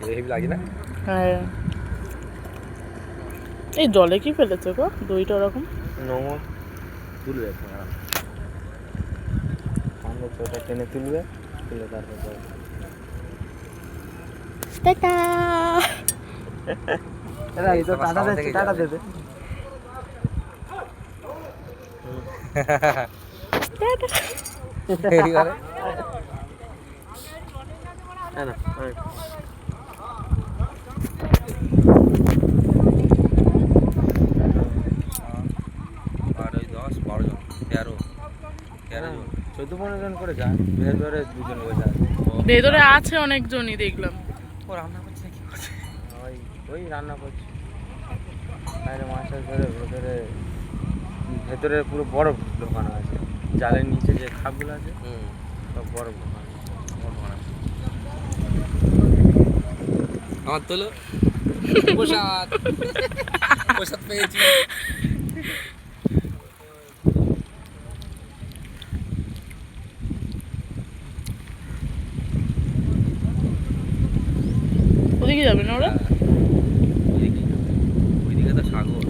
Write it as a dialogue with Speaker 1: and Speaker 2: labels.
Speaker 1: Heavy লাগে না?
Speaker 2: হ্যাঁ, এই জলে কি ফেলেছে গো দইটা ওরকম?
Speaker 1: নোংর তুলবে ওটা টেনে তুলবে, তুলে তারপর
Speaker 2: টাটা।
Speaker 1: এই তো টাটা দিচ্ছে, টাটা দেবে। এই করে না না আর ওই 10-12 জন 13 জন 14-15 জন করে যায়, ভেতরে 2 জন বসে আছে।
Speaker 2: ভেতরে আছে অনেকজনই দেখলাম।
Speaker 1: ও রান্না করছে না কি করছে? ওই রান্না করছে বাইরে মাছ টাছ ধরে, ভেতরে ভেতরে পুরো বরফ ঢোকানো আছে, জালের নিচে যে খাপগুলো আছে সব বরফ ঢোকানো আমার তোলো প্রসাদ প্রসাদ পেয়েছি।
Speaker 2: ওদিকে যাবে না ওরা?
Speaker 1: ওইদিকে তো সাগর।